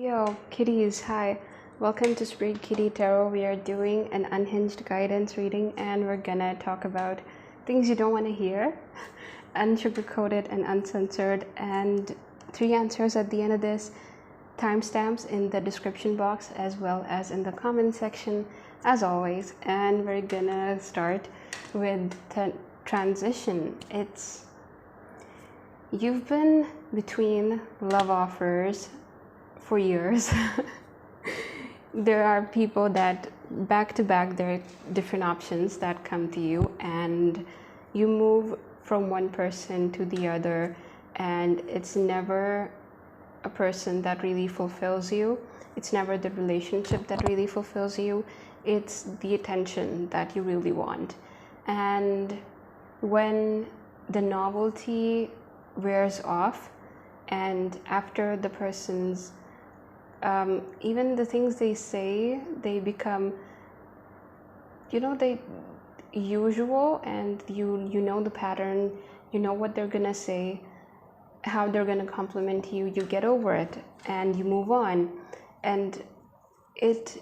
Yo, kitties, hi. Welcome to Spread Kitty Tarot. We are doing an Unhinged Guidance reading and we're gonna talk about things you don't want to hear, unsugarcoated and uncensored, and 3 answers at the end of this. Timestamps in the description box as well as in the comment section, as always. And we're gonna start with transition. You've been between love offers for years. There are people that back to back, there are different options that come to you, and you move from one person to the other, and it's never a person that really fulfills you. It's never the relationship that really fulfills you. It's the attention that you really want. And when the novelty wears off, and after the person's even the things they say, they become, they usual, and you know the pattern, you know what they're gonna say, how they're gonna compliment you. You get over it and you move on, and it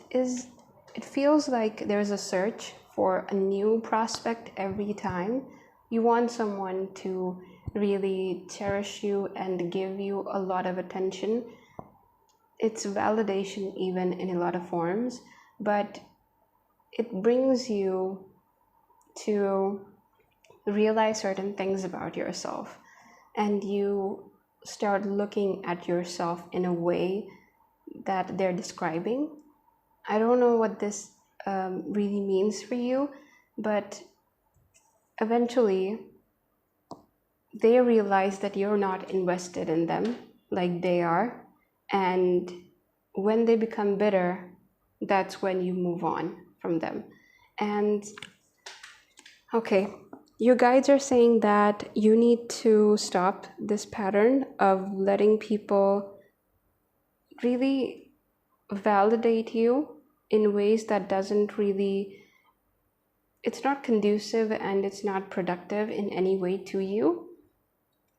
feels like there's a search for a new prospect every time. You want someone to really cherish you and give you a lot of attention. It's validation even in a lot of forms, but it brings you to realize certain things about yourself, and you start looking at yourself in a way that they're describing. I don't know what this really means for you, but eventually they realize that you're not invested in them like they are. And when they become bitter, that's when you move on from them. And okay, your guides are saying that you need to stop this pattern of letting people really validate you in ways that doesn't really, it's not conducive and it's not productive in any way to you.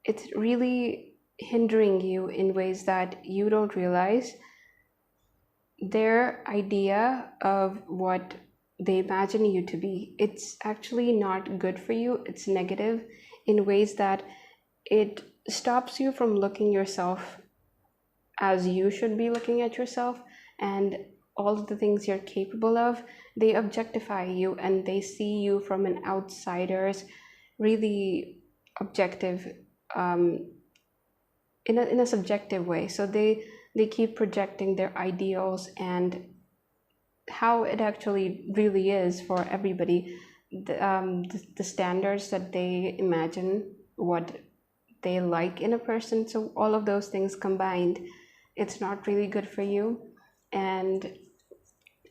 It's really hindering you in ways that you don't realize. Their idea of what they imagine you to be, it's actually not good for you. It's negative in ways that it stops you from looking yourself as you should be looking at yourself, and all of the things you're capable of. They objectify you and they see you from an outsider's really objective in a subjective way. So they keep projecting their ideals and how it actually really is for everybody, the standards that they imagine, what they like in a person. So all of those things combined, it's not really good for you, and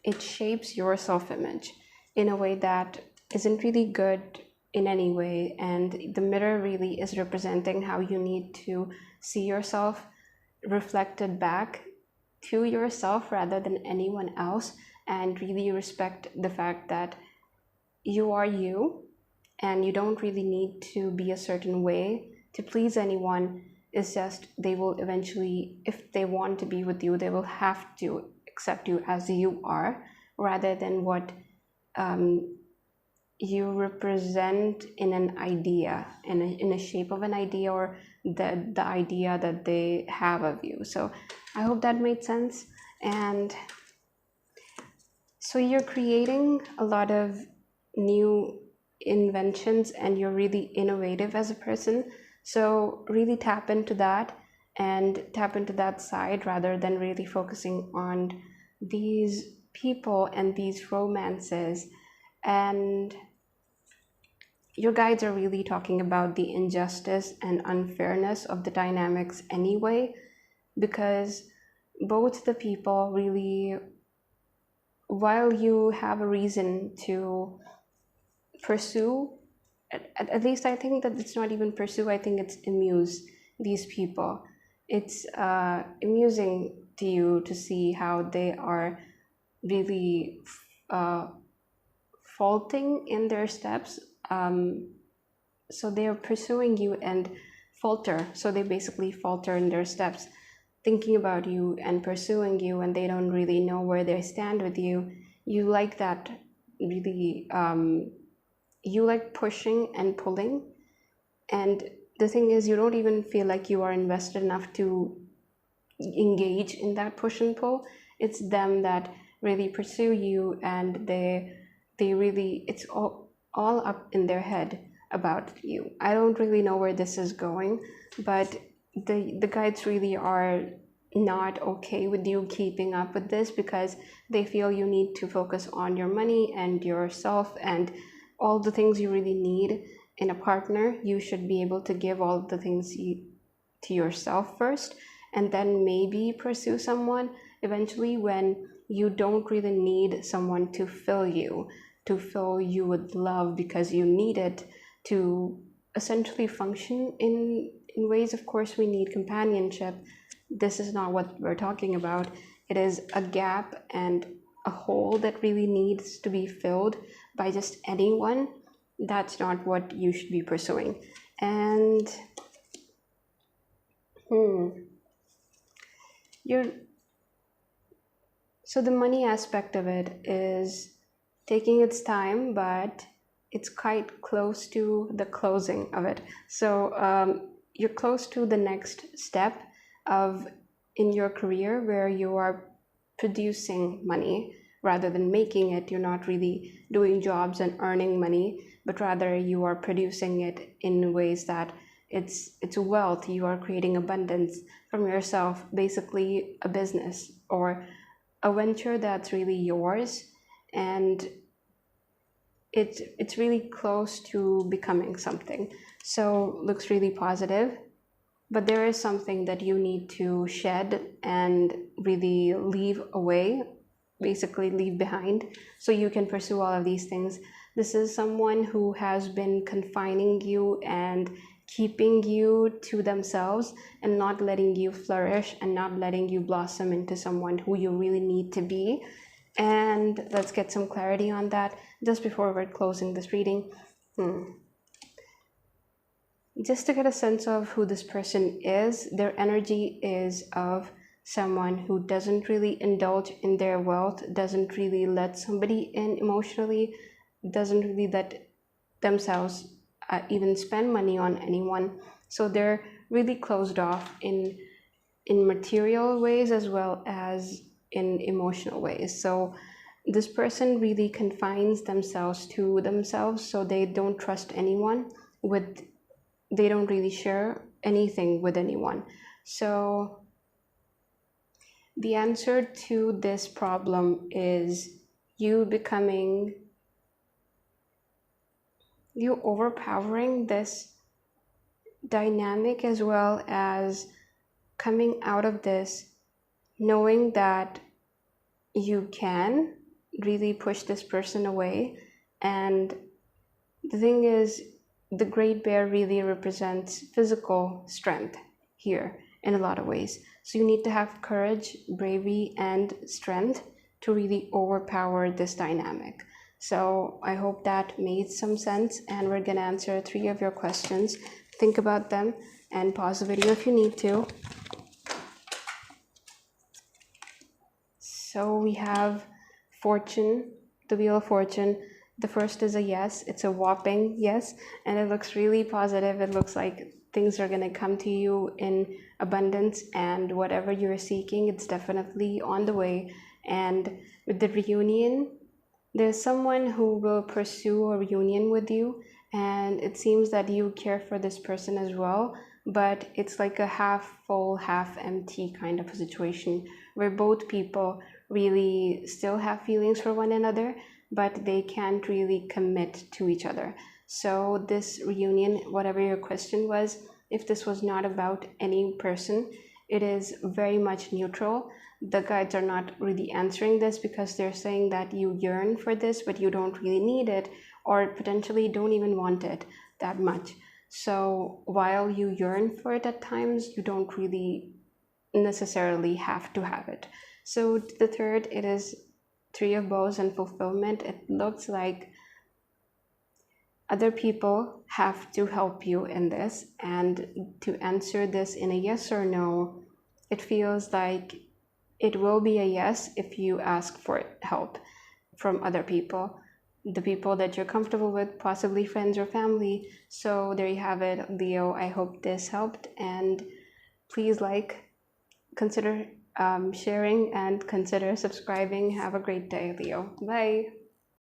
it shapes your self-image in a way that isn't really good in any way. And the mirror really is representing how you need to see yourself reflected back to yourself rather than anyone else, and really respect the fact that you are you and you don't really need to be a certain way to please anyone. It's just they will eventually, if they want to be with you, they will have to accept you as you are, rather than what you represent in an idea, in a shape of an idea, or the idea that they have of you. So I hope that made sense. And so you're creating a lot of new inventions and you're really innovative as a person. So really tap into that and tap into that side rather than really focusing on these people and these romances. And your guides are really talking about the injustice and unfairness of the dynamics anyway, because both the people really, while you have a reason to pursue, at least I think that it's not even pursue, I think it's amuse these people. It's amusing to you to see how they are really faulting in their steps. So they're pursuing you and falter. So they basically falter in their steps. thinking about you and pursuing you, and they don't really know where they stand with you. You like that really, you like pushing and pulling. And the thing is, you don't even feel like you are invested enough to engage in that push and pull. It's them that really pursue you, and they really, it's all up in their head about you. I don't really know where this is going, but the guides really are not okay with you keeping up with this, because they feel you need to focus on your money and yourself and all the things you really need in a partner. You should be able to give all the things to yourself first, and then maybe pursue someone eventually, when you don't really need someone to fill you with love, because you need it to essentially function in ways. Of course, we need companionship. This is not what we're talking about. It is a gap and a hole that really needs to be filled by just anyone. That's not what you should be pursuing. And so the money aspect of it is taking its time, but it's quite close to the closing of it. So you're close to the next step of in your career, where you are producing money rather than making it. You're not really doing jobs and earning money, but rather you are producing it in ways that it's wealth. You are creating abundance from yourself, basically a business or a venture that's really yours, and it's really close to becoming something. So looks really positive, but there is something that you need to shed and really leave away, basically leave behind, so you can pursue all of these things. This is someone who has been confining you and keeping you to themselves and not letting you flourish and not letting you blossom into someone who you really need to be. And let's get some clarity on that just before we're closing this reading. Just to get a sense of who this person is, their energy is of someone who doesn't really indulge in their wealth, doesn't really let somebody in emotionally, doesn't really let themselves even spend money on anyone. So they're really closed off in material ways as well as in emotional ways. So this person really confines themselves to themselves, so they don't trust anyone they don't really share anything with anyone. So the answer to this problem is you overpowering this dynamic, as well as coming out of this knowing that you can really push this person away. And the thing is, the Great Bear really represents physical strength here in a lot of ways. So you need to have courage, bravery, and strength to really overpower this dynamic. So I hope that made some sense, and we're gonna answer 3 of your questions. Think about them and pause the video if you need to. So we have Fortune, the Wheel of Fortune. The first is a yes. It's a whopping yes, and it looks really positive. It looks like things are going to come to you in abundance, and whatever you're seeking, it's definitely on the way. And with the reunion, there's someone who will pursue a reunion with you, and it seems that you care for this person as well, but it's like a half full, half empty kind of a situation where both people really still have feelings for one another, but they can't really commit to each other. So this reunion, whatever your question was, if this was not about any person, it is very much neutral. The guides are not really answering this because they're saying that you yearn for this, but you don't really need it, or potentially don't even want it that much. So while you yearn for it at times, you don't really necessarily have to have it. So the third, it is 3 of Bows and fulfillment. It looks like other people have to help you in this, and to answer this in a yes or no, It feels like it will be a yes if you ask for help from other people, the people that you're comfortable with, possibly friends or family. So there you have it, Leo. I hope this helped, and please consider sharing, and consider subscribing. Have a great day, Leo. Bye.